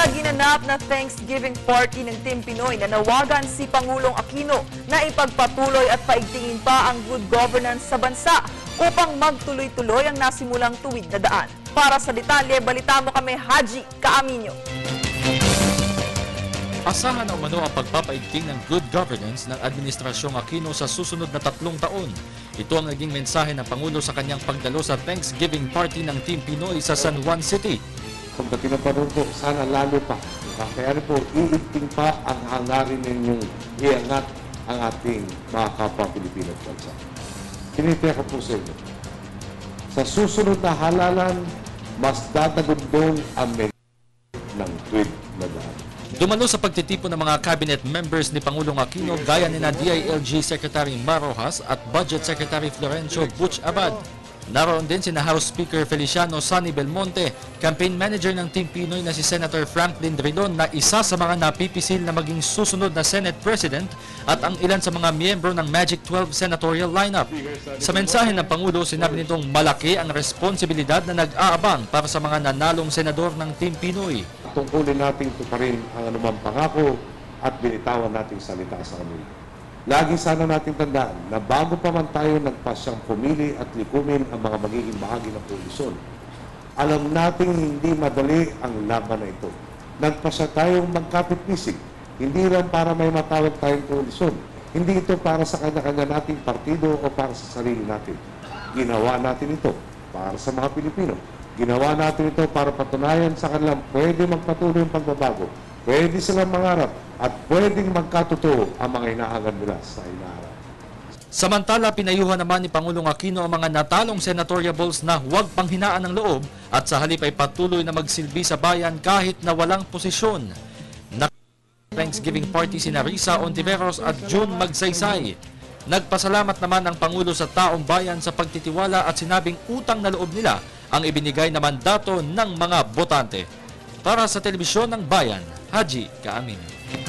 Sa ginanap na Thanksgiving party ng Team Pinoy, nanawagan si Pangulong Aquino na ipagpatuloy at paigtingin pa ang good governance sa bansa upang magtuloy-tuloy ang nasimulang tuwid na daan. Para sa detalye, balita mo kami Haji Kaaminyo. Asahan na umano ang pagpapaigting ng good governance ng Administrasyong Aquino sa susunod na 3 taon. Ito ang naging mensahe ng Pangulo sa kanyang pagdalo sa Thanksgiving party ng Team Pinoy sa San Juan City. Pagdating na pa rin po, sana lalo pa. Kaya rin po, iigting pa ang hangarin ninyong iangat ang ating mga kapwa Pilipino at bansa. Kinitiyak ko po sa inyo. Sa susunod na halalan, mas dadagundong ang ng tuwid na daan. Dumalo sa pagtitipon ng mga cabinet members ni Pangulong Aquino gaya ni na DILG Secretary Mar Rojas at Budget Secretary Florencio Butch Abad. Naroon din si House Speaker Feliciano Sonny Belmonte, campaign manager ng Team Pinoy na si Senator Franklin Drilon na isa sa mga napipisil na maging susunod na Senate President at ang ilan sa mga miyembro ng Magic 12 senatorial lineup. Sa mensahe ng Pangulo, sinabi nitong malaki ang responsibilidad na nag-aabang para sa mga nanalong senador ng Team Pinoy. Tungkulin natin tuparin ang anumang pangako at binitawan nating salita sa kanila. Lagi sana natin tandaan na bago pa man tayo nagpasyang pumili at likumin ang mga magiging bahagi ng koalisyon, alam nating hindi madali ang laban na ito. Nagpasya tayong magkapit-bisig, hindi lang para may matawag tayong koalisyon. Hindi ito para sa kanya-kanya nating partido o para sa sarili natin. Ginawa natin ito para sa mga Pilipino. Ginawa natin ito para patunayan sa kanilang pwede magpatuloy ang pagbabago, pwede silang mangarap, at pwedeng magkatotoo ang mga inaangad nila sa inaarap. Samantala, pinayuhan naman ni Pangulong Aquino ang mga natalong senatoriables na huwag panghinaan ng loob at sa halip ay patuloy na magsilbi sa bayan kahit na walang posisyon. Thanksgiving party sina Risa Ontiveros at June Magsaysay. Nagpasalamat naman ang Pangulo sa taong bayan sa pagtitiwala at sinabing utang na loob nila ang ibinigay na mandato ng mga botante. Para sa Telebisyon ng Bayan, Haji Kaaminyo.